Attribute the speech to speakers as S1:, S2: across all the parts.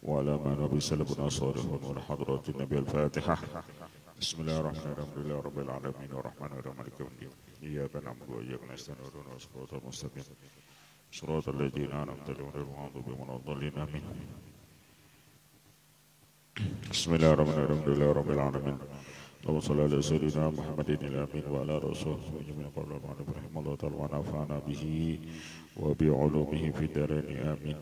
S1: وعلى ما نبي سلفنا الصالحون والحضرات النبي الفاتحة. بسم الله الرحمن الرحيم الحمد لله رب العالمين الرحمن الرحيم مالك يوم الدين إياك نعبد وإياك نستعين اهدنا الصراط المستقيم صراط الذين أنعمت عليهم غير المغضوب عليهم ولا الضالين آمين. بسم الله الرحمن الرحيم الحمد لله رب العالمين اللهم صل على سيدنا محمد الأمين وعلى رسوله وجميع قول الرحمن الرحيم الله تعالى ونفعنا به وبعلومه في الدارين آمين.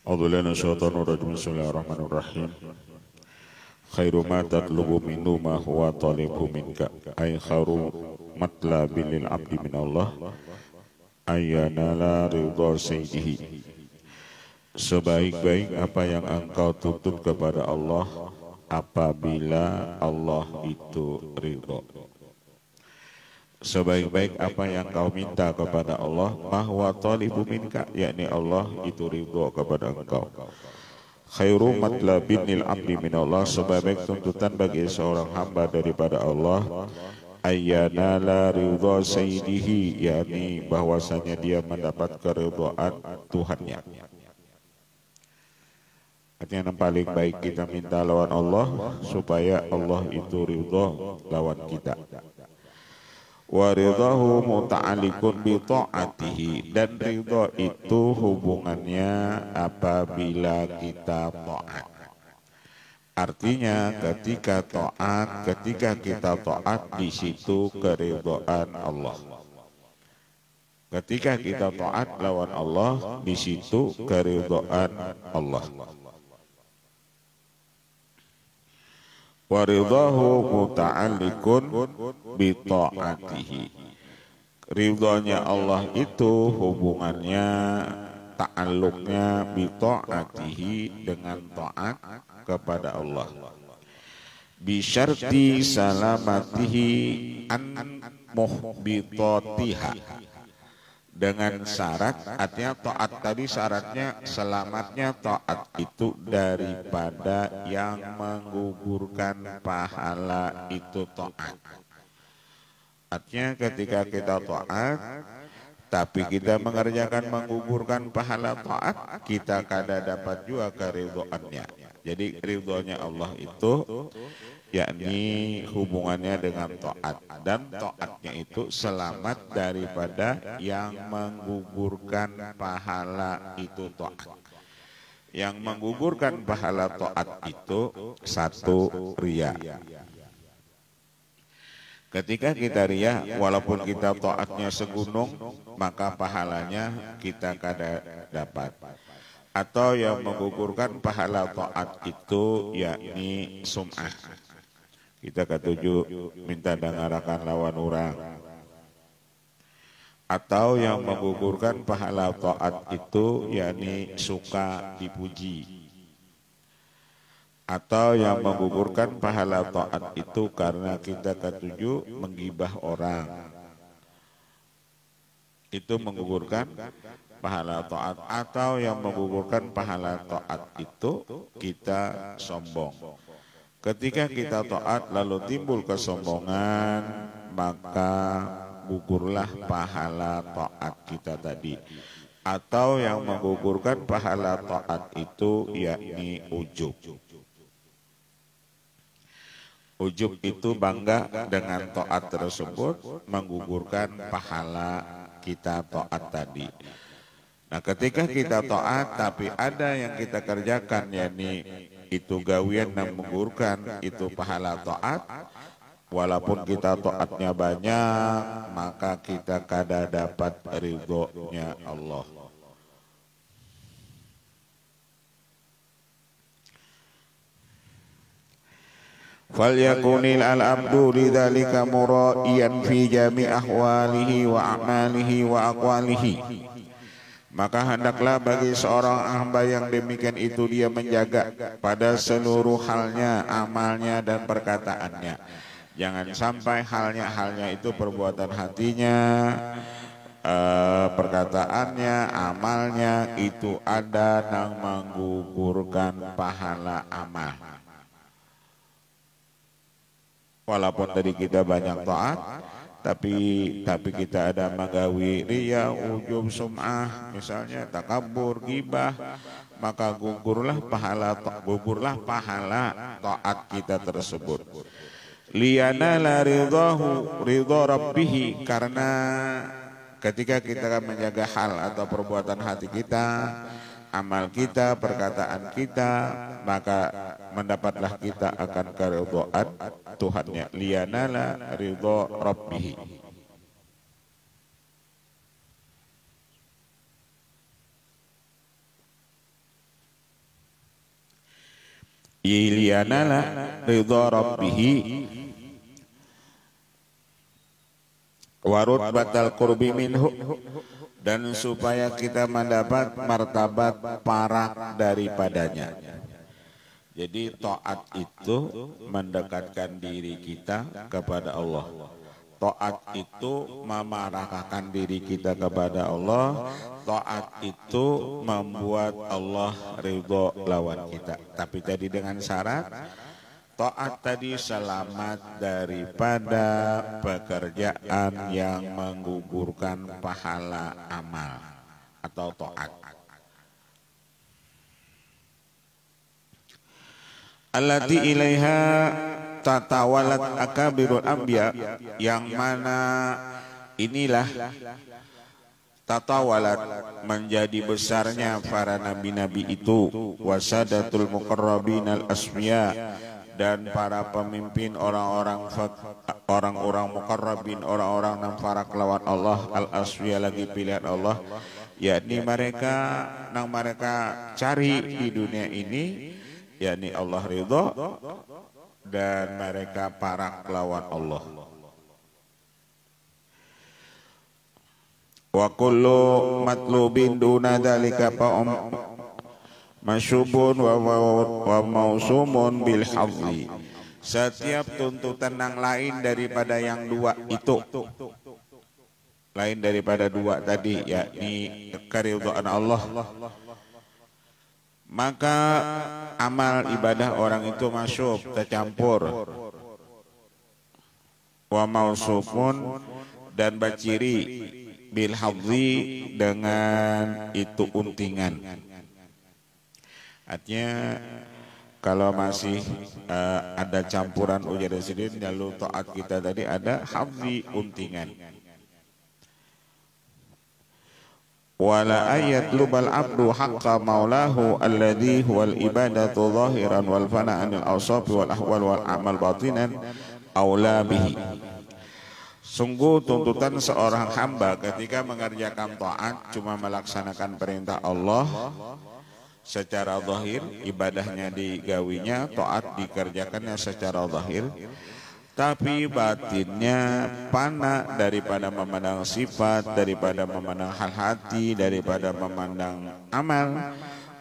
S1: أعوذ بالله من الشيطان الرجيم بسم الله الرحمن الرحيم خير ما تطلب منه ما هو طالب منك أي خير مطلب للعبد من الله أن ينال رضا سيده. Sebaik-baik apa yang engkau tuntut kepada Allah apabila Allah itu ridho. Sebaik-baik apa yang kau minta kepada Allah mahwa talibu minka, yakni Allah itu ridho kepada engkau. Khairu matlabin lil abdi minallah, sebaik tuntutan bagi seorang hamba daripada Allah ayyanala ridho sayyidihi, yakni bahwasanya dia mendapat keridhaan Tuhannya. Artinya yang paling baik kita minta lawan Allah supaya Allah itu ridho lawan kita. Wa ridhahu muta'alliqun bi ta'atihi, dan ridho itu hubungannya apabila kita taat. Artinya ketika kita taat di situ keridhaan Allah. Ketika kita taat lawan Allah di situ keridhaan Allah. Wa ridhahu muta'alliqun bi ta'atihi. Ridhonya Allah itu hubungannya, ta'alluqnya bi ta'atihi, dengan taat kepada Allah. Bi syarti salamatihi an muhbitatiha, dengan syarat, artinya taat tadi syaratnya selamatnya taat itu daripada yang menggugurkan pahala itu taat. Artinya ketika kita taat tapi kita mengerjakan menggugurkan pahala taat, kita kada dapat juga keridhoannya. Jadi ridhonya Allah itu yakni hubungannya dengan taat, dan taatnya itu selamat daripada yang menggugurkan pahala itu taat. Yang menggugurkan pahala taat itu satu, riya. Ketika kita riya, walaupun kita taatnya segunung, maka pahalanya kita kada dapat. Atau yang menggugurkan pahala taat itu yakni sum'ah. Kita ketujuh minta dengarakan lawan orang. Atau yang menggugurkan pahala taat itu yakni suka dipuji. Atau yang menggugurkan pahala taat itu karena kita ketujuh menggibah orang. Itu menggugurkan pahala taat. Atau yang menggugurkan pahala taat itu kita sombong. Ketika kita taat lalu timbul kesombongan, maka gugurlah pahala taat kita tadi. Atau yang menggugurkan pahala taat itu yakni ujub. Ujub itu bangga dengan taat tersebut, menggugurkan pahala kita taat tadi. Nah, ketika kita taat tapi ada yang kita kerjakan yakni itu gawian dan menggugurkan itu pahala taat, walaupun kita taatnya banyak, maka kita kada dapat ridhonya Allah. Falyakunil al-abdu lidzalika mura'iyan fi jami' ahwalihi wa a'malihi wa aqwalihi. Maka hendaklah bagi seorang hamba yang demikian itu dia menjaga pada seluruh halnya, amalnya dan perkataannya. Jangan sampai halnya itu perbuatan hatinya, perkataannya, amalnya itu ada yang menggugurkan pahala amal. Walaupun tadi kita banyak taat, tapi kita ada magawi riya, ujub, sum'ah, misalnya takabur, gibah, maka gugurlah pahala taat kita tersebut. Liyanala ridha rabbih, karena ketika kita menjaga hal atau perbuatan hati kita, amal kita, perkataan kita, maka mendapatlah kita akan keridhaan Tuhannya. Liyanala ridha rabbih. Liyanala ridha rabbih warut batal qurbi minhu, dan supaya kita mendapat martabat parak daripadanya. Jadi taat itu mendekatkan diri kita kepada Allah. Taat itu memarakakan diri kita kepada Allah. Taat itu membuat Allah ridho lawan kita. Tapi tadi dengan syarat taat tadi selamat daripada pekerjaan yang menggugurkan pahala amal atau taat. Allati ilaiha tatawalat akabirul anbiya, yang mana inilah tatawalat menjadi besarnya para nabi-nabi itu, wasadatul muqarrabin al asmiya, dan para pemimpin orang-orang muqarrabin, orang-orang yang para kelawat Allah, al aswiya lagi pilihan Allah, yakni mereka yang mereka cari di dunia ini, yakni Allah ridho, dan mereka para kelawat Allah. Wa kullu matlubin duna dzalika masyubun wa mausumun bil hadzi. Setiap tuntutan yang lain daripada yang dua itu, lain daripada dua tadi, yakni keridhaan Allah, maka amal ibadah orang itu masuk tercampur. Wa mausufun, dan baciri bil hadzi, dengan itu untingan. Artinya kalau masih ada campuran ujar sidin, lalu taat kita tadi ada hadzi, untingan. Wala ayat lubal abdu haqqa maulahu alladhi huwal ibadatu zahiran wal fana anil awsaf wal ahwal wal amal batinan aula bihi. Sungguh tuntutan seorang hamba ketika mengerjakan taat cuma melaksanakan perintah Allah secara zahir, ibadahnya digawinya, taat dikerjakannya secara zahir, tapi batinnya fana daripada memandang sifat, daripada memandang hal hati, daripada memandang amal,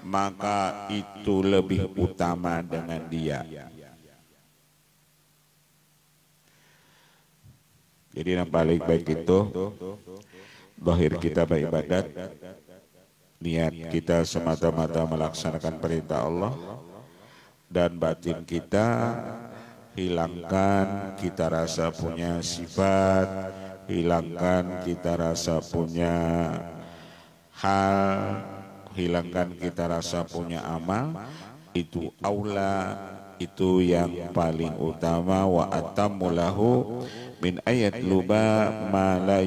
S1: maka itu lebih utama dengan dia. Jadi yang paling baik itu zahir kita beribadat, niat kita semata-mata melaksanakan perintah Allah, dan batin kita hilangkan kita rasa punya sifat, hilangkan kita rasa punya hal, hilangkan kita rasa punya amal. Itu aula, itu yang paling utama. Wa atamulahu min ayat luba ma la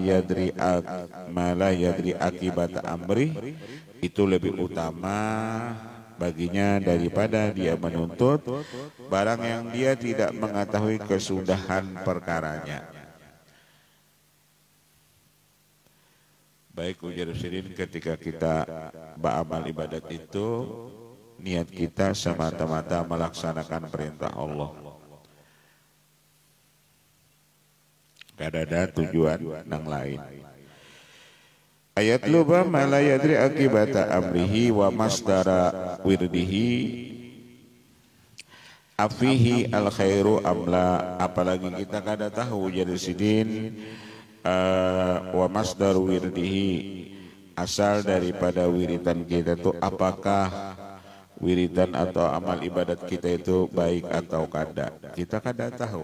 S1: yadri akibat amri, itu lebih utama baginya daripada dia menuntut barang yang dia tidak mengetahui kesudahan perkaranya. Baik ujar sidin, ketika kita beramal ibadat itu niat kita semata-mata melaksanakan perintah Allah, gak ada tujuan yang lain. Ayat luba ma la yadri akibata amrihi wa masdara wirdihi afihi al khairu amla. Apalagi kita kada tahu jadi sidin wa masdar wirdihi, asal daripada wiritan kita itu apakah wiritan atau amal ibadat kita itu baik atau kada, kita kada tahu.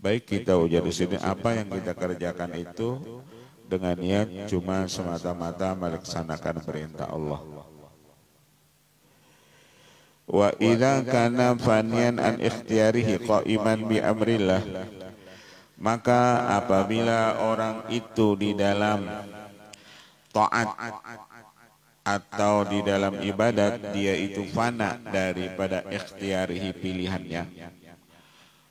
S1: Baik kita ujar di sini apa yang kita kerjakan itu dengan niat cuma semata-mata melaksanakan perintah Allah. Wa idza kana faniyan an ikhtiyarihi qa'iman bi amrillah, maka apabila orang itu di dalam taat atau di dalam ibadat dia itu fana daripada ikhtiyarihi pilihannya.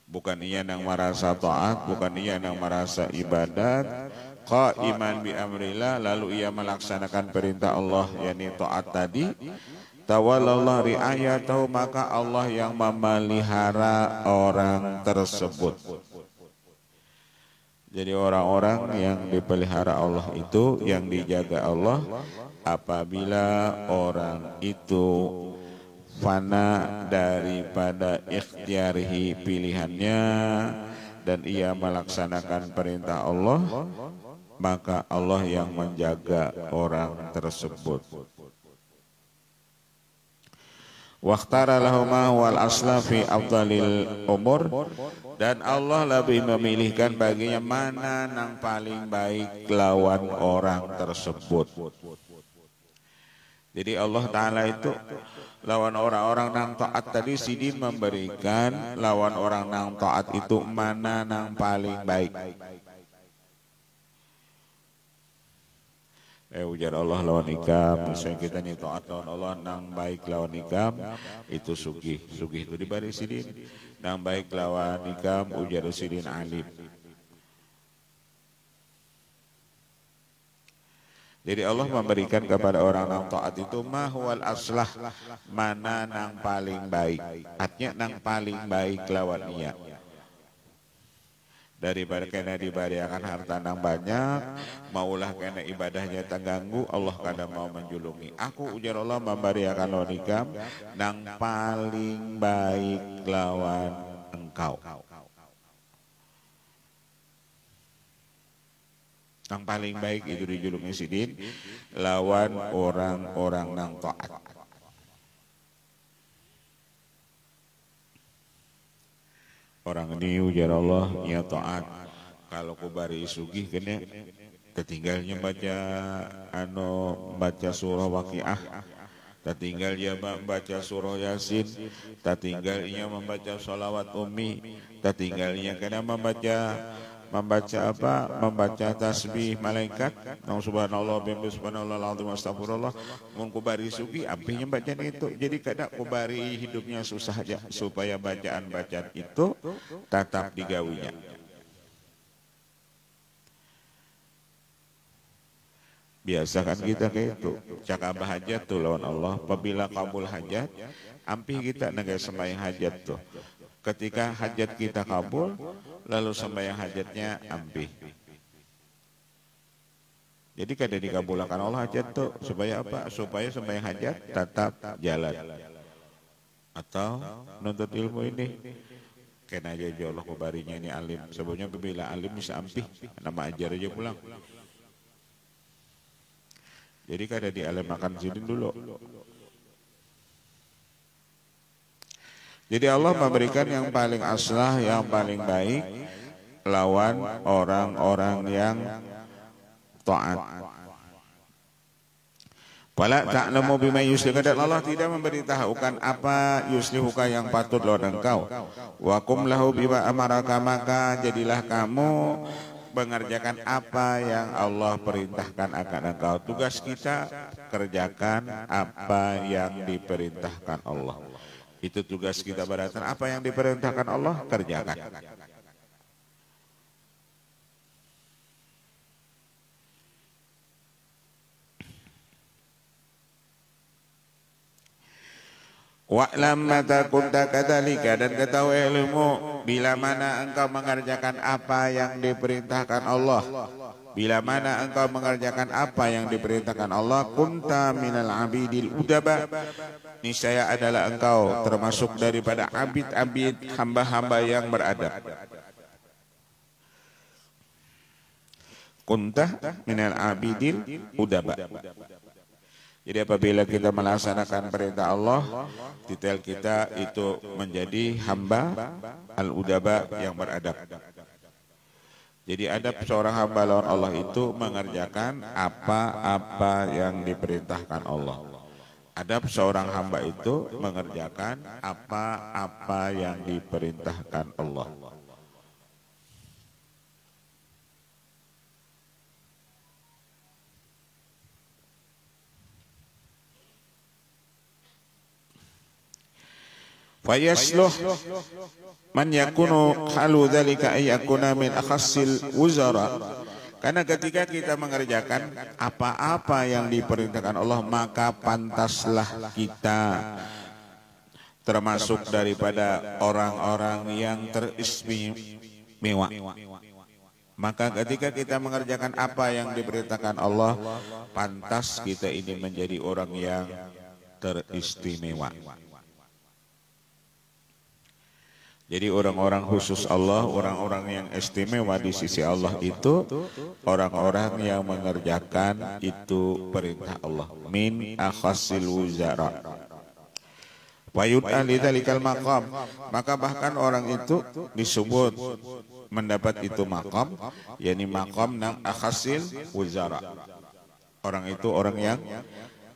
S1: Bukan ia yang merasa taat, bukan ia yang merasa ibadat, qa'iman bi amrillah, lalu ia melaksanakan perintah Allah yakni taat tadi, tawallallah riayatahu, maka Allah yang memelihara orang tersebut. Jadi orang-orang yang dipelihara Allah itu, yang dijaga Allah, apabila orang itu fana daripada ikhtiarihi pilihannya dan ia melaksanakan perintah Allah, maka Allah yang menjaga orang tersebut. Wakhtara lahuma wal asla fi afdalil umur, dan Allah lebih memilihkan baginya mana yang paling baik lawan orang tersebut. Jadi Allah Ta'ala itu lawan orang-orang yang taat tadi sidin memberikan lawan orang yang taat itu mana yang paling baik. Ujar Allah lawan ikam, misalnya kita nih taat lawan Allah nang baik lawan ikam itu sugih itu dibari sidin, nang baik lawan ikam ujar sidin alim. Jadi Allah memberikan kepada orang nang taat itu mahwal aslah, mana nang paling baik, artinya nang paling baik lawan niat. Daripada kena dibariakan harta nang banyak, maulah kena ibadahnya terganggu, Allah kadang mau menjulungi. Aku ujar Allah membariakan lawan ikam nang paling baik lawan engkau. Yang paling baik itu dijulungi sidin lawan orang-orang nang taat. Orang ini ujar Allah ya taat, kalau kubari sugih kena ketinggalnya baca surah Waqiah, tertinggalnya membaca surah Yasin, tertinggalnya membaca sholawat ummi, tertinggalnya kena membaca tasbih malaikat, nang subhanallah bihamdihi subhanallah alazim astagfirullah. Mun kubari sugi ampihnya bacaan itu. Jadi kadang kubari hidupnya susah aja supaya bacaan-bacaan itu tetap digawinya. Biasa kan kita kayak itu, cakap hajat tuh lawan Allah. Apabila kabul hajat, ampih kita naga sembahyang hajat tuh. Ketika hajat kita kabul, lalu sembahyang hajatnya ampih. Jadi kada dikabulkan Allah hajat tuh supaya apa? Supaya sembahyang hajat tetap jalan. Atau nuntut ilmu ini, kena aja Allah kubarinya ini alim. Sebabnya bila alim bisa ampih, nama ajar aja pulang. Jadi kada dialemakan sidin dulu. Jadi Allah memberikan yang paling aslah, yang paling baik lawan orang-orang yang taat. Wala ta'lamu bima yuslihu, dan Allah tidak memberitahukan apa yuslihuka yang patut lawan engkau. Wa qum lahu bima amaraka, maka jadilah kamu mengerjakan apa yang Allah perintahkan akan engkau. Tugas kita kerjakan apa yang diperintahkan Allah. Itu tugas kita berarti apa yang diperintahkan Allah kerjakan. Wa'lam mata kunta kadzalika, dan ketahui ilmu bila mana engkau mengerjakan apa yang diperintahkan Allah. Bila mana engkau mengerjakan apa yang diperintahkan Allah, kunta minal abidil udaba, niscaya adalah engkau termasuk daripada abid-abid, hamba-hamba yang beradab. Kunta minal abidil udaba. Jadi apabila kita melaksanakan perintah Allah, detail kita itu menjadi hamba al-udaba yang beradab. Jadi adab seorang hamba lawan Allah itu mengerjakan apa-apa yang diperintahkan Allah. Adab seorang hamba itu mengerjakan apa-apa yang diperintahkan Allah. Fayasluh man yakunu halu dzalika ay yakuna min akhassil wuzara. Karena ketika kita mengerjakan apa-apa yang diperintahkan Allah, maka pantaslah kita termasuk daripada orang-orang yang teristimewa. Maka ketika kita mengerjakan apa yang diperintahkan Allah, pantas kita ini menjadi orang yang teristimewa. Jadi orang-orang khusus Allah, orang-orang yang istimewa di sisi Allah itu orang-orang yang mengerjakan itu perintah Allah. Min akhassil wuzara. Wa yud'a lidzalikal maqam. Maka bahkan orang itu disebut mendapat itu maqam, yakni maqam nang akhassil wuzara. Orang itu orang yang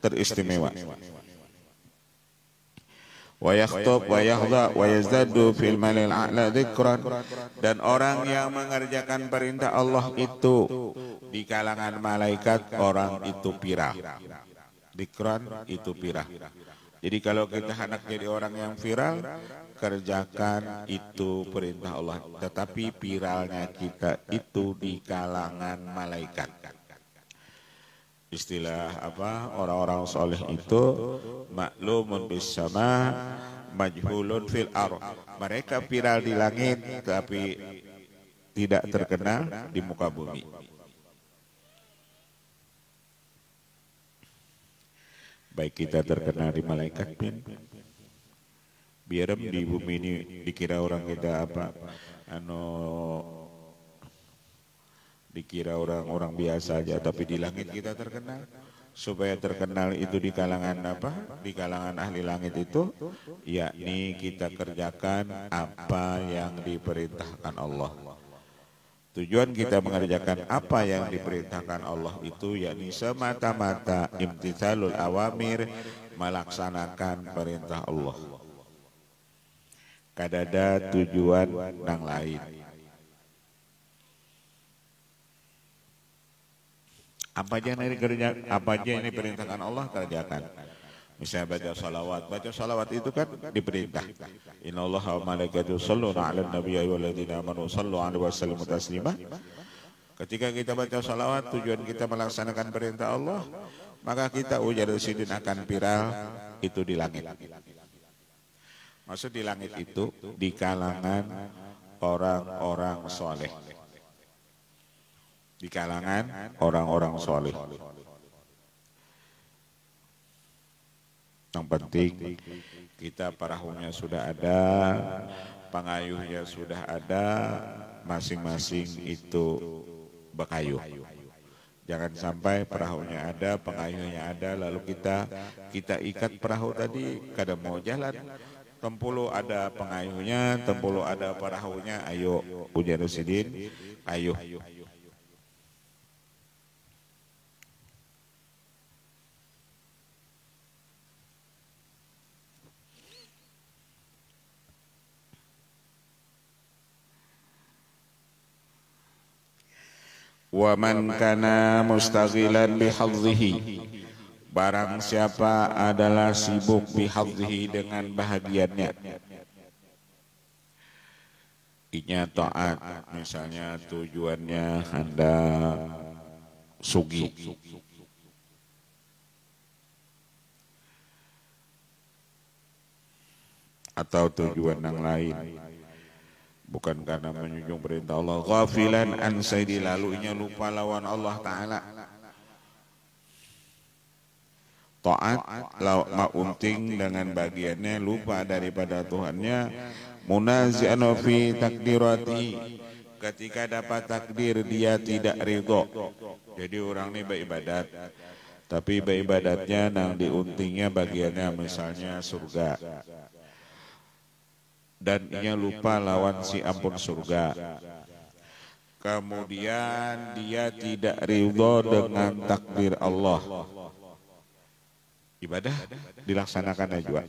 S1: teristimewa. Wa yakhthab wa yahdha wa yazdadu fil malil a'la dzikran. Dan orang yang mengerjakan perintah Allah itu di kalangan malaikat orang itu pirah. Dzikran itu pirah. Jadi kalau kita hendak jadi orang yang viral, kerjakan itu perintah Allah. Tetapi viralnya kita itu di kalangan malaikat. Istilah apa orang-orang soleh itu maklumun bis sama majhulun fil ardh. Mereka viral di langit tapi tidak terkenal di muka bumi. Baik kita terkenal di malaikat pun biar di bumi ini dikira orang kita apa dikira orang-orang biasa aja, tapi di langit kita terkenal. Supaya terkenal itu di kalangan apa? Di kalangan ahli langit itu, yakni kita kerjakan apa yang diperintahkan Allah. Tujuan kita mengerjakan apa yang diperintahkan Allah itu, yakni semata-mata imtithalul awamir, melaksanakan perintah Allah. Kadada tujuan yang lain. Apa aja yang diperintahkan Allah kerjakan. Misalnya baca salawat itu kan diperintah. Innallaha wa malaikatahu yusholluna 'alan nabiyyi ayyuhalladzina amanu shallu 'alaihi wa sallimu taslima. Ketika kita baca salawat, tujuan kita melaksanakan perintah Allah, maka kita ujar sidin akan viral itu di langit. Maksud di langit itu di kalangan orang-orang soleh. Di kalangan orang-orang soleh. Yang penting kita perahunya sudah ada, pengayuhnya sudah ada, masing-masing itu berkayuh. Jangan sampai perahunya ada, pengayuhnya ada, lalu kita ikat perahu tadi, kada mau jalan. Tempulu ada pengayuhnya, tempulu ada perahunya, ayo ujar sidin, ayuh. Wa man kana mustaghilan bihadhihi, barang siapa adalah sibuk bihadhihi dengan bahagiannya. Inya taat, misalnya tujuannya hendak sugi. Atau tujuan yang lain. Bukan karena menjunjung perintah Allah. Ghafilan an sayyidi, lalunya lupa lawan Allah Ta'ala. Ta'at ma'unting dengan bagiannya, lupa daripada Tuhannya. Munazi'an fi takdirati, ketika dapat takdir dia tidak ridho. Jadi orang ini beribadat, tapi beribadatnya nang diuntingnya bagiannya misalnya surga. Dan ia lupa lawan si ampun surga. kemudian dia tidak ridho dengan takdir Allah, ibadah dilaksanakan juga.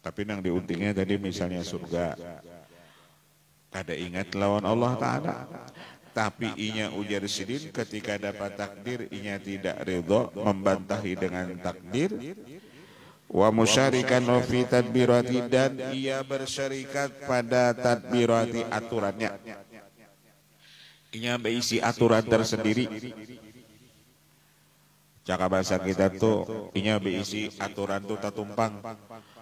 S1: Tapi nang diuntingnya tadi misalnya surga, kada ingat lawan Allah Ta'ala. Tapi inya ujar sidin ketika dapat takdir inya tidak ridho, membantahi dengan takdir. Wa musyarikan fi tadbirati, dan ia bersyarikat pada tadbirati aturannya. Inya berisi aturan tersendiri. Cakap bahasa kita tuh inya berisi aturan tuh tatumpang.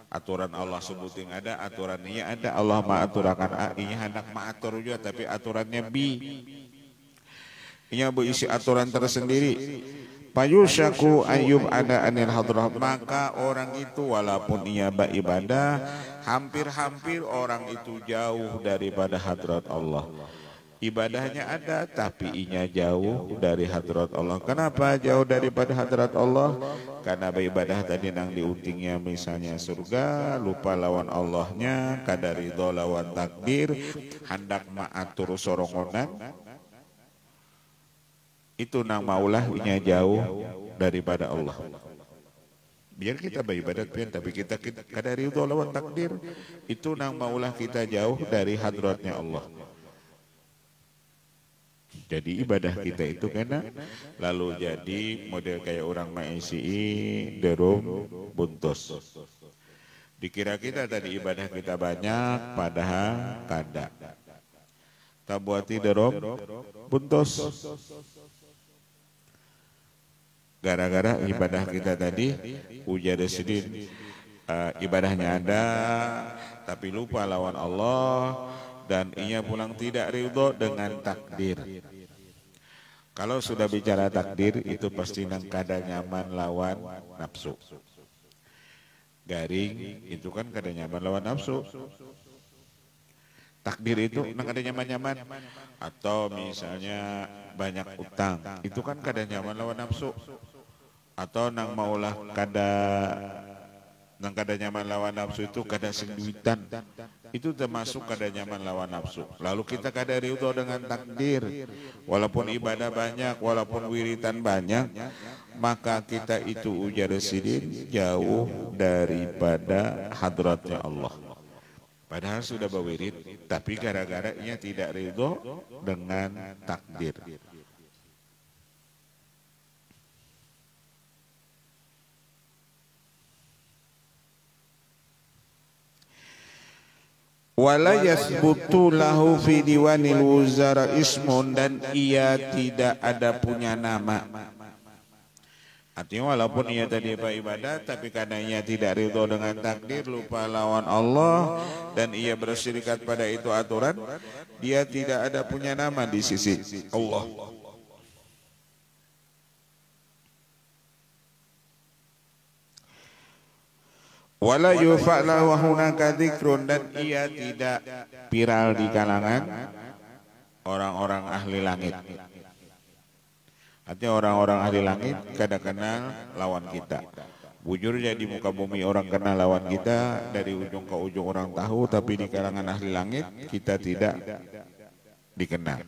S1: Aturan Allah sebuting ada, aturannya ada. Allah ma'aturakan A, inya hendak ma'atur juga tapi aturannya B. Inya berisi aturan tersendiri. Payusyaku ayyub ada anil hadrah, maka orang itu walaupun ia beribadah, hampir-hampir orang itu jauh daripada hadrat Allah. Ibadahnya ada tapi inya jauh dari hadrat Allah. Kenapa jauh daripada hadrat Allah? Karena beribadah tadi nang diuntingnya misalnya surga, lupa lawan Allahnya, kada ridho lawan takdir, hendak maatur sorongonan. Itu nang maulah inya jauh daripada Allah. Biar kita beribadat pian tapi kita kada ridho lawan takdir, itu nang maulah kita jauh dari hadratnya Allah. Jadi ibadah kita itu kena lalu jadi model kayak orang maisi derum buntus. Dikira kita tadi ibadah kita banyak padahal kada. Tak buati derum buntus. Gara-gara ibadah kita tadi ujar sedin ibadahnya ada tapi lupa lawan Allah dan ia pulang tidak ridho dengan takdir. Kalau sudah bicara takdir itu pasti nang kada nyaman lawan nafsu. Garing itu kan kada nyaman lawan nafsu. Takdir itu nang kada nyaman-nyaman. Atau misalnya banyak utang, itu kan kada nyaman lawan nafsu. Atau nang maulah nang kada nyaman lawan nafsu itu kada sengduitan. Itu termasuk kada nyaman lawan nafsu. Lalu kita kada ridho dengan takdir. Walaupun ibadah banyak, walaupun wiritan banyak, maka kita itu ujar sidin jauh daripada hadratnya Allah. Padahal sudah berwirid, tapi gara-gara ia tidak ridho dengan takdir. Wala yasbutu lahu fi diwanil wuzara ismun, dan ia tidak ada punya nama. Artinya walaupun ia tadi beribadah tapi karena ia tidak ridho dengan takdir, lupa lawan Allah dan ia bersyirikat pada itu aturan, dia tidak ada punya nama di sisi Allah. Wala yufa'lahu hunaka dzikrun, dan ia tidak viral di kalangan orang-orang ahli langit. Artinya orang-orang ahli langit kada kenal lawan kita. Bujur jadi muka bumi orang kenal lawan kita, dari ujung ke ujung orang tahu, tapi di kalangan ahli langit kita tidak dikenal.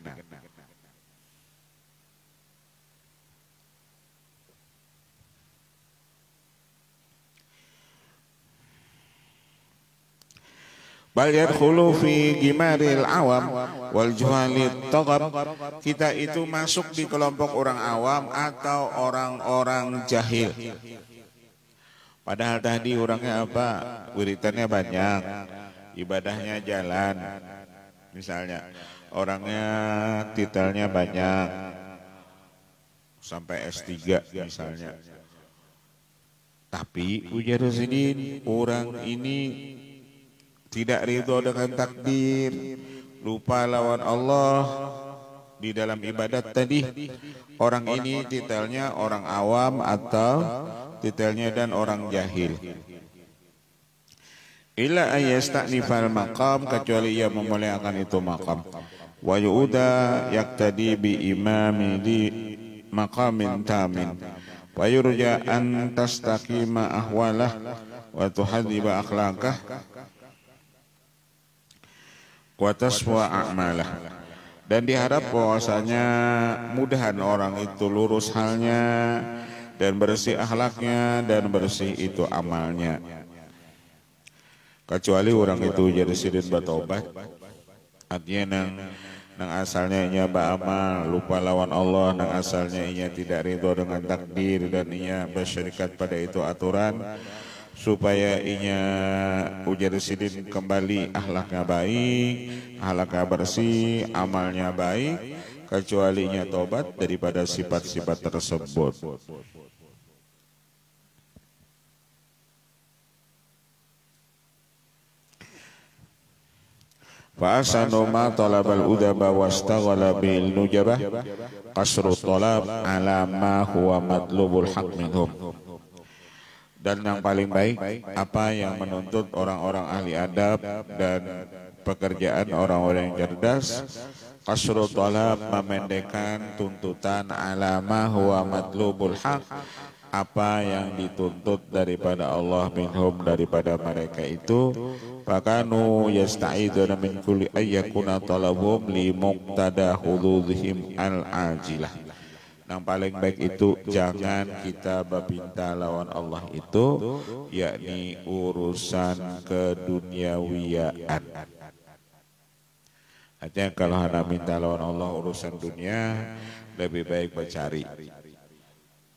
S1: Bal yadkhulu fi gimaril awam wal juhalit taghab. Kita itu masuk di kelompok orang awam atau orang-orang jahil. Padahal tadi orangnya apa? Wiritannya banyak, ibadahnya jalan. Misalnya orangnya titelnya banyak, sampai S3 misalnya. Tapi ujar sidin orang ini tidak ridho dengan takdir, lupa lawan Allah di dalam ibadat tadi. Orang ini titelnya orang awam atau titelnya dan orang jahil. Illa ayasta'nifal maqam, kecuali ia memuliakan itu maqam. Wa yu'uda yaktadi bi imami di maqamin tamin. Wa yurja an tastaqima ahwalah wa tuhadiba akhlaqah. wa taswa a'malah. Dan diharap bahwasanya mudahan orang itu lurus halnya dan bersih akhlaknya dan bersih itu amalnya. Kecuali orang itu jadi sidin bertobat, artinya nang asalnya inya beramal lupa lawan Allah, nang asalnya inya tidak ridho dengan takdir dan inya bersyirikat pada itu aturan, supaya inya ujar sidin kembali akhlaknya baik, akhlaknya bersih, amalnya baik, kecuali inya tobat daripada sifat-sifat tersebut. Fa asanu ma talabal udaba wastaghala bil nujabah qasru talab ala ma huwa matlubul haq minhum. Dan yang paling baik apa yang menuntut orang-orang ahli adab dan pekerjaan orang-orang yang cerdas. Qasru talab memendekkan tuntutan ala ma huwa matlubul haq, apa yang dituntut daripada Allah minhum daripada mereka itu. Fakanu yasta'iduna min kulli ayyakuna talabum li muqtada hududhim al-ajilah. Yang paling baik itu jangan kita berpinta lawan Allah itu, yakni urusan keduniawiaan. Artinya kalau hendak minta lawan Allah urusan dunia, lebih baik mencari.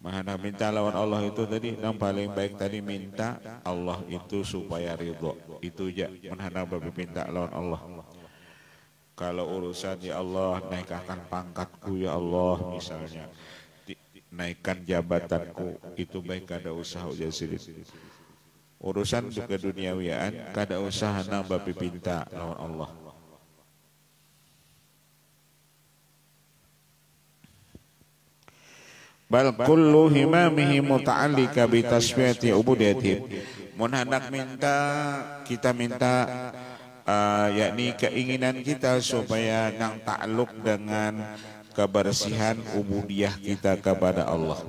S1: Mahana minta lawan Allah itu tadi, yang paling baik tadi minta Allah itu supaya ridho. Itu aja menghadap minta lawan Allah. Kalau urusan ya Allah naikkan pangkatku ya Allah misalnya, naikkan jabatanku, itu baik kada usah ujar sidik. Urusan keduniawiaan kada usah nambah pinta lawan Allah. Bal kullu himamihi muta'allika bi tasfiyati ubudiyatihim. Mun hendak minta, kita minta yakni keinginan kita supaya nang takluk dengan kebersihan ubudiyah kita kepada Allah.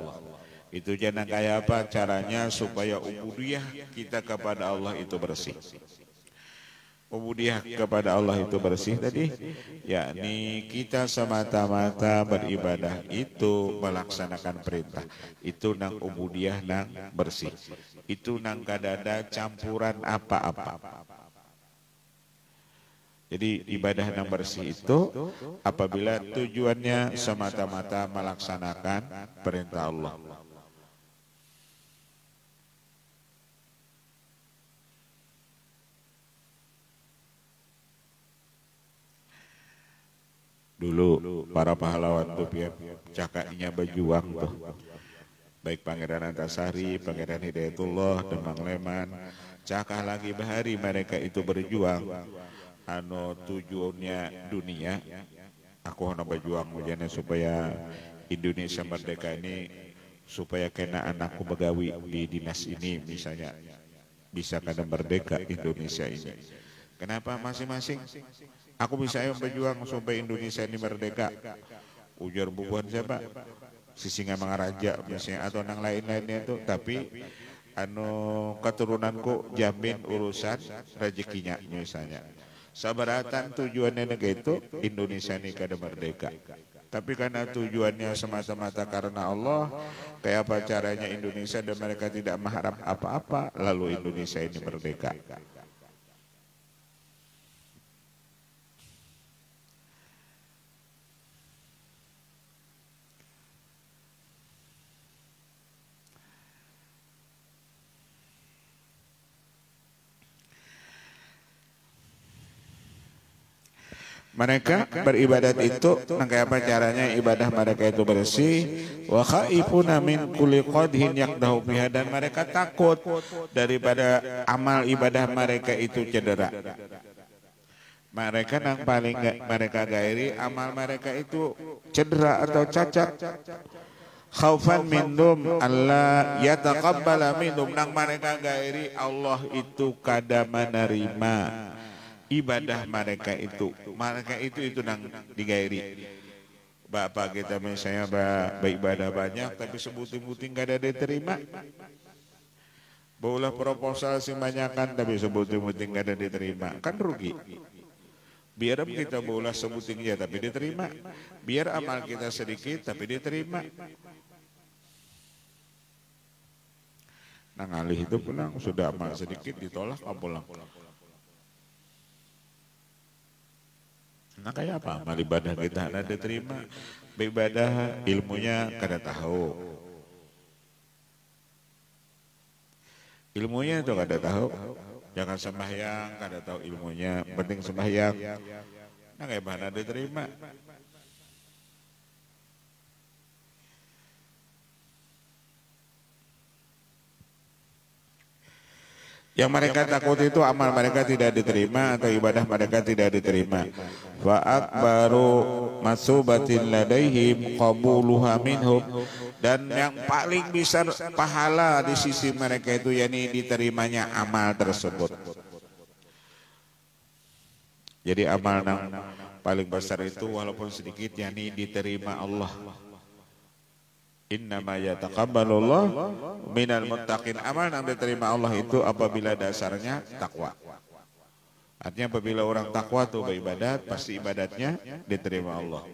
S1: Itu jangan kayak apa caranya supaya ubudiyah kita kepada Allah itu bersih. Ubudiyah kepada Allah itu bersih tadi, yakni kita semata-mata beribadah itu melaksanakan perintah. Itu nang ubudiyah nang bersih. Itu nang kadada campuran apa-apa. Jadi ibadah nang bersih itu apabila tujuannya semata-mata melaksanakan perintah Allah. Dulu para pahlawan tuh cakaknya berjuang tuh, baik Pangeran Antasari, Pangeran Hidayatullah, Demang Leman, cakah lagi bahari mereka itu berjuang. Tujuannya dunia, aku hendak berjuang mujana supaya Indonesia merdeka ini, supaya kena anakku begawi di dinas ini misalnya, bisa kada merdeka Indonesia ini. Kenapa masing-masing? Aku bisa berjuang supaya Indonesia ini merdeka. Ujar bubuhan siapa? Sisinga Mangaraja misalnya, atau nang lain-lainnya itu. Tapi keturunanku jamin urusan rezekinya misalnya. Sabaratan tujuannya negara itu Indonesia ini kada merdeka. Tapi karena tujuannya semata-mata karena Allah, kayak apa caranya Indonesia dan mereka tidak mengharap apa-apa, lalu Indonesia ini merdeka. Mereka beribadat itu kayak apa caranya ibadah mereka itu bersih, wa khaifuna min kulli qadhin yaqdahu biha, dan mereka takut daripada amal ibadah mereka itu cedera. Mereka yang paling mereka gairi amal mereka itu cedera atau cacat. Khaufan minhum alla yataqabbala minhum, nang mereka gairi Allah itu kada menerima ibadah mereka itu nang digairi. Bapak kita misalnya beribadah banyak tapi sebutin-butin gak ada diterima. Boleh proposal sih banyakan tapi sebutin-butin gak ada diterima, kan rugi. Biar kita bola sebutingnya tapi diterima. Biar amal kita sedikit tapi diterima. Nah ngalih itu pulang sudah amal sedikit ditolak pulang. Nah kayak apa amal ibadah kita ada diterima. Beribadah ilmunya kada tahu. Ilmunya itu kada tahu. Jangan sembahyang kada tahu ilmunya. Penting sembahyang. Nah kayak mana diterima. Yang mereka takut itu amal mereka tidak diterima atau ibadah mereka tidak diterima. Wa akbaru masubatin ladaihim qabuluha minhum, dan yang paling besar pahala di sisi mereka itu yakni diterimanya amal tersebut. Jadi amal yang paling besar itu walaupun sedikit yakni diterima Allah. Innama yataqabbalullah minal muttaqin. Amal yang diterima Allah itu apabila dasarnya takwa. Artinya apabila orang takwa itu beribadat, pasti ibadatnya diterima Allah.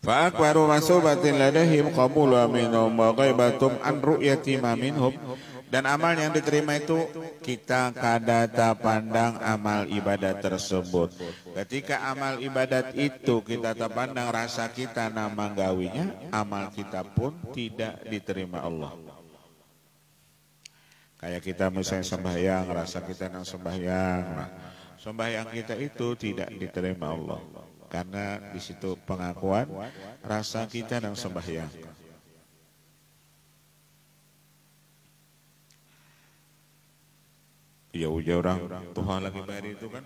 S1: Fa akbaru masubatin ladahim qabulu minhum wa ghaibatum an ru'yati ma minhum, dan amal yang diterima itu kita kadata pandang amal ibadat tersebut. Ketika amal ibadat itu kita tak pandang rasa kita nama gawinya, amal kita pun tidak diterima Allah. Kayak kita misalnya sembahyang, rasa kita nang sembahyang, sembahyang kita itu tidak diterima Allah. Karena di situ pengakuan rasa kita dan sembahyang. Ya ujar orang Tuhan lagi bayar itu kan.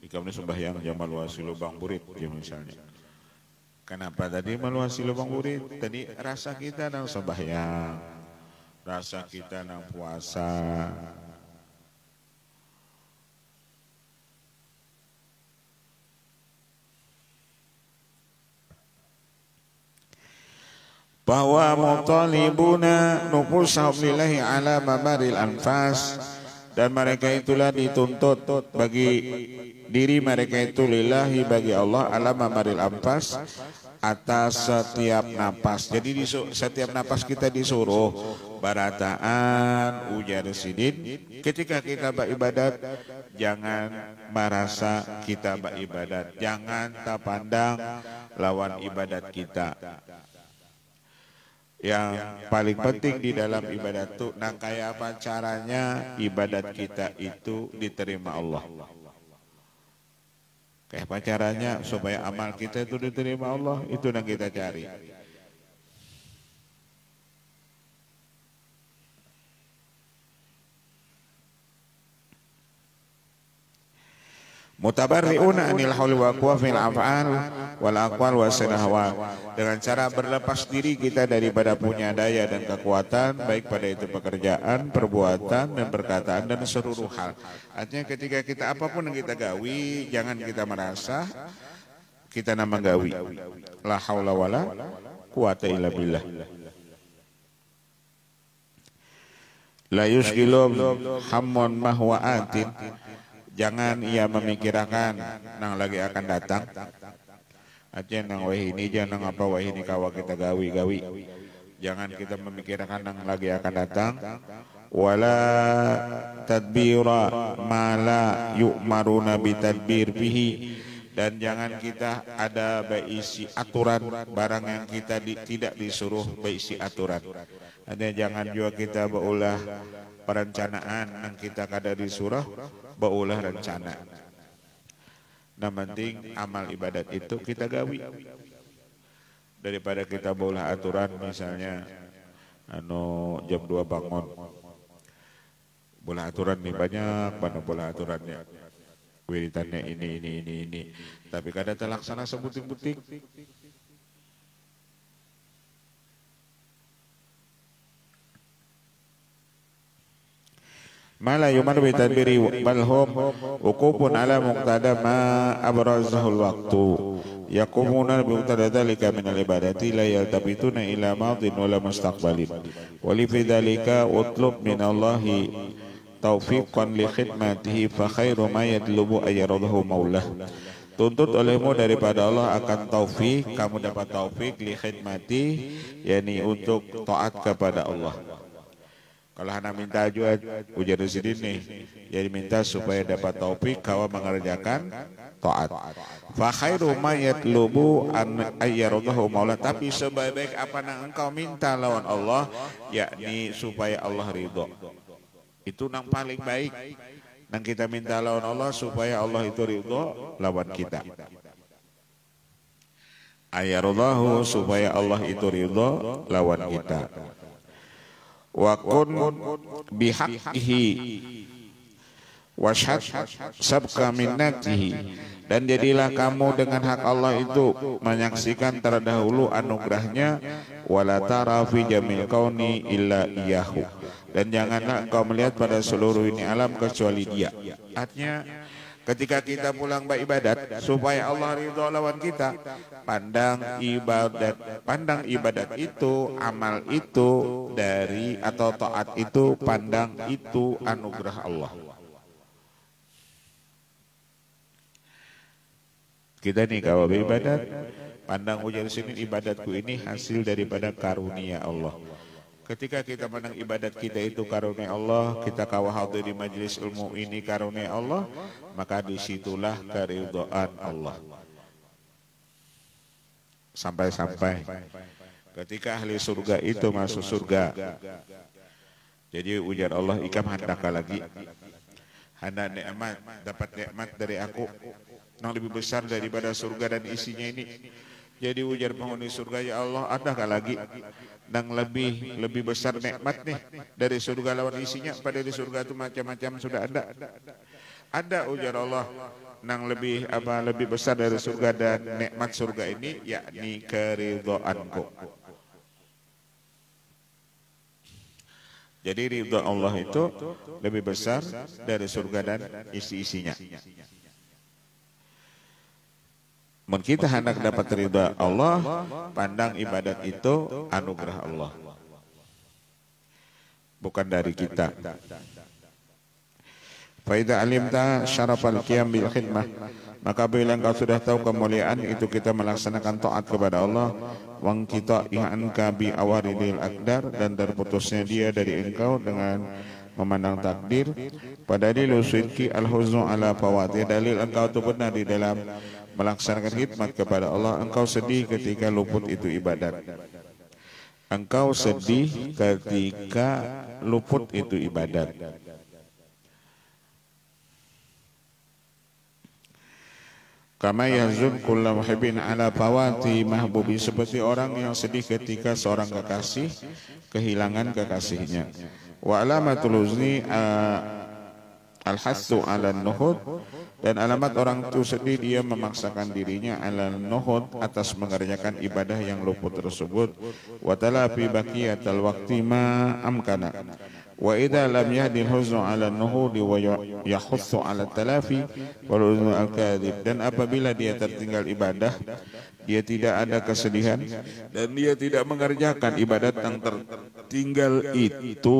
S1: Jika sembahyang jamal wasi lubang burit ya misalnya. Kenapa tadi meluasi lubang burit? Tadi rasa kita dan sembahyang, rasa kita dan puasa. Bahwa mutalibuna nufusahum lillahi ala mamaril anfas, dan mereka itulah dituntut bagi diri mereka itu lillahi bagi Allah ala mamaril anfas, atas setiap napas. Jadi di setiap napas kita disuruh barataan ujar sidin. Ketika kita beribadat jangan merasa kita beribadat, jangan tak pandang lawan ibadat kita. Yang paling penting di dalam ibadat itu, nah kayak apa caranya ibadat kita itu diterima Allah. Kayak apa caranya supaya amal kita itu diterima Allah, itu yang kita cari. Mutabarri'una anil hauli wa quwwati fil af'al wal aqwal was sadahawat, dengan cara berlepas diri kita daripada punya daya dan kekuatan baik pada itu pekerjaan, perbuatan dan perkataan dan seluruh hal. Artinya ketika kita apapun yang kita gawi, jangan kita merasa kita nama gawi. La haula wala quwata illa billah. La yusgilum hammun mahwa atin, jangan ia memikirkan nang lagi akan datang. Artinya nang wahini jangan apa wahini kawa kita gawi. Jangan kita memikirkan nang lagi akan datang. Wala tadbira ma la yu'maruna bitadbir bihi, dan jangan kita ada berisi aturan barang yang kita tidak disuruh berisi aturan. Artinya jangan juga kita berulah perencanaan yang kita kada disuruh berulah rencana. Nah penting amal ibadat itu kita gawi. Daripada kita berulah aturan misalnya jam 2 bangun. Bola aturan nih banyak mana bola aturannya. Wiritannya ini. Tapi kada terlaksana sebuting-buting. Mala yuman bi tadbiri bal hum uqufun ala muqtada ma abrazahul waqtu yaqumuna bi muqtada dzalika min al ibadati la yaltabituna ila madin wala mustaqbalin wa li fi dzalika utlub min Allahi taufiqan li khidmatihi fa khairu ma yatlubu ayyaradahu maulah. Tuntut olehmu daripada Allah akan taufik, kamu dapat taufik li khidmati, yakni untuk taat kepada Allah. Kalau hana minta ajuan ujar di sini nih, jadi minta supaya dapat taufik kau mengerjakan taat. Fa khairu ma yatlubu an ayyaradahu maula, tapi sebaik-baik apa yang engkau minta lawan Allah, yakni supaya Allah ridho. Itu yang paling baik. Nang kita minta lawan Allah supaya Allah itu ridho lawan kita. Ayyaradahu supaya Allah itu ridho lawan kita. Wa kun bihaqqihi washhad sabqa minnatihi, dan jadilah kamu dengan hak Allah itu menyaksikan terdahulu anugerahnya, wala tara fi jamil kauni illa iyyahu, dan janganlah engkau melihat pada seluruh ini alam kecuali Dia. Artinya ketika kita pulang beribadat supaya Allah ridho lawan kita, pandang ibadat itu, amal itu dari atau taat itu, pandang itu anugerah Allah. Kita nih kalau beribadat, pandang ujar sini ibadatku ini hasil daripada karunia Allah. Ketika kita pandang ibadat kita itu karunia Allah, kita kawah hadir di majelis ilmu ini karunia Allah, maka disitulah keridhaan Allah. Sampai-sampai ketika ahli surga itu masuk surga, jadi ujar Allah, ikam handaka lagi, hendak nikmat, dapat nikmat dari aku yang lebih besar daripada surga dan isinya ini. Jadi ujar penghuni surga, ya Allah, adakah lagi yang lebih besar nikmat nih dari surga lawan isinya? Pada di surga itu macam-macam sudah ada. Ada ujar Allah, yang lebih besar dari surga dan nikmat surga ini, yakni keridhaanku. Jadi ridha Allah itu lebih besar dari surga dan isi-isinya. Mun kita hendak dapat ridha Allah, pandang ibadat itu anugerah Allah, bukan dari kita. Fa idza alimta syarafal qiyam bil khidmah, maka bila engkau sudah tahu kemuliaan itu kita melaksanakan taat kepada Allah, wang kita ihanka bi awaridil aqdar, dan terputusnya dia dari engkau dengan memandang takdir. Pada dalil sidqi al huznu ala fawati, dalil engkau itu benar di dalam melaksanakan khidmat kepada Allah. Engkau sedih ketika luput itu ibadat. Engkau sedih ketika luput itu ibadat. Kama yazun kullu muhibbin ala fawati mahbubi, seperti orang yang sedih ketika seorang kekasih kehilangan kekasihnya. Wa alamatul huzni al-hassu ala nuhud, dan alamat orang itu sedih dia memaksakan dirinya ala nuhud, atas mengerjakan ibadah yang luput tersebut. Wa talafi baqiyatal waqti ma amkana, wa idza lam yahdil huznu ala nuhudi wa yahussu ala talafi wal huznu al kadhib, dan apabila dia tertinggal ibadah, dia tidak ada kesedihan dan dia tidak mengerjakan ibadat yang tertinggal itu,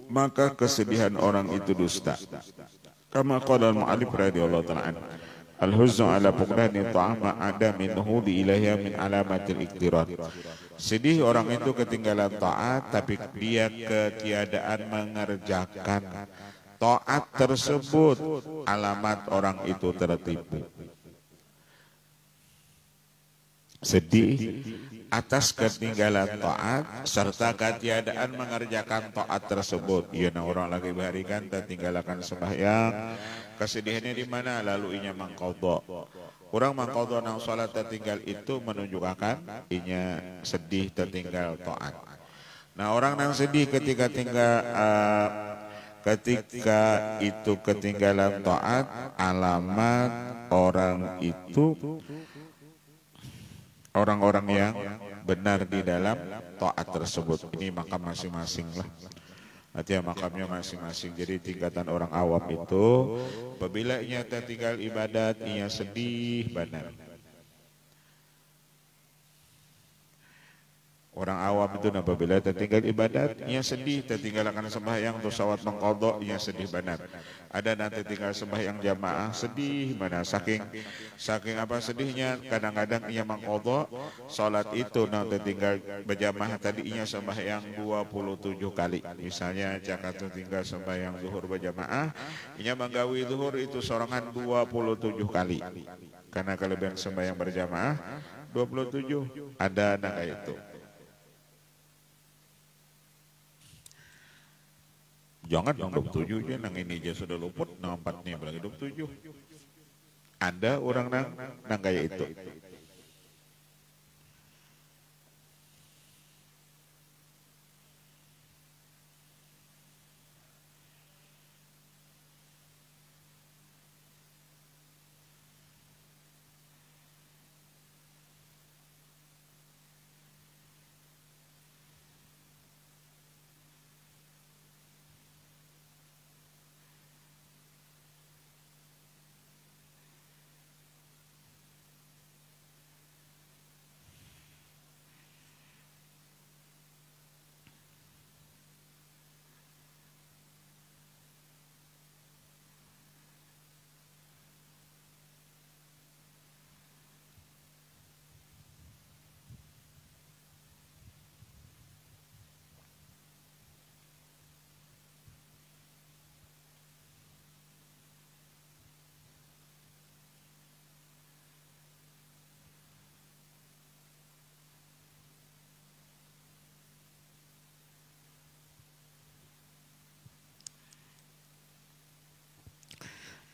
S1: maka kesedihan orang itu dusta. Kama qala al-mu'allif radhiyallahu ta'ala anhu, al-huznu ala fuqdani ta'ama adami nuhudi ilaiha min alamatil iqtirar. Sedih orang itu ketinggalan taat, tapi dia ketiadaan mengerjakan taat tersebut, alamat orang itu tertipu. Sedih atas ketinggalan taat serta ketiadaan mengerjakan taat tersebut. Iya, nah orang lagi barikan tertinggalkan sembahyang, kesedihannya di mana? Lalu inya mangqadha. Orang mangqadha nang salat tertinggal itu menunjukkan inya sedih tertinggal taat. Nah orang nang sedih ketika ketika itu ketinggalan taat, alamat orang itu orang-orang yang benar di dalam taat tersebut. Ini makam masing-masing lah. Artinya makamnya masing-masing. Jadi tingkatan orang awam itu apabila ia tertinggal ibadat, ia sedih benar. Orang awam itu apabila tertinggal ibadat, ia sedih, tertinggalkan sembahyang atau sawat mengqadha, ia sedih benar. Ada nanti tinggal sembahyang jamaah, sedih benar. Saking apa sedihnya, kadang-kadang ia mengqadha salat itu nanti tinggal berjamaah tadi ia sembahyang 27 kali. Misalnya Jakarta tinggal sembahyang zuhur berjamaah, ia menggawi zuhur itu sorangan 27 kali. Karena kelebihan sembahyang berjamaah 27 ada naga itu. Jangan dong 27 aja, nang ini aja sudah luput, nang 4 nih apalagi 27. Ada orang nang kayak itu.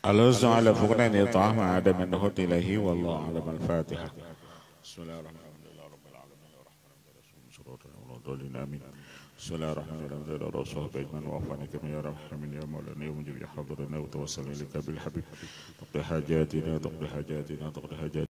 S1: Al-Azza ala fuqnan yata'ama ada min nuhut ilahi wallahu alam al-Fatihah. Bismillahirrahmanirrahim. Bismillahirrahmanirrahim. Rasulullah baiman wa afani kama ya rahman ya maulana ya mujib ya hadrana wa tawassal ilaika bil habib. Taqdi hajatina taqdi hajatina taqdi hajatina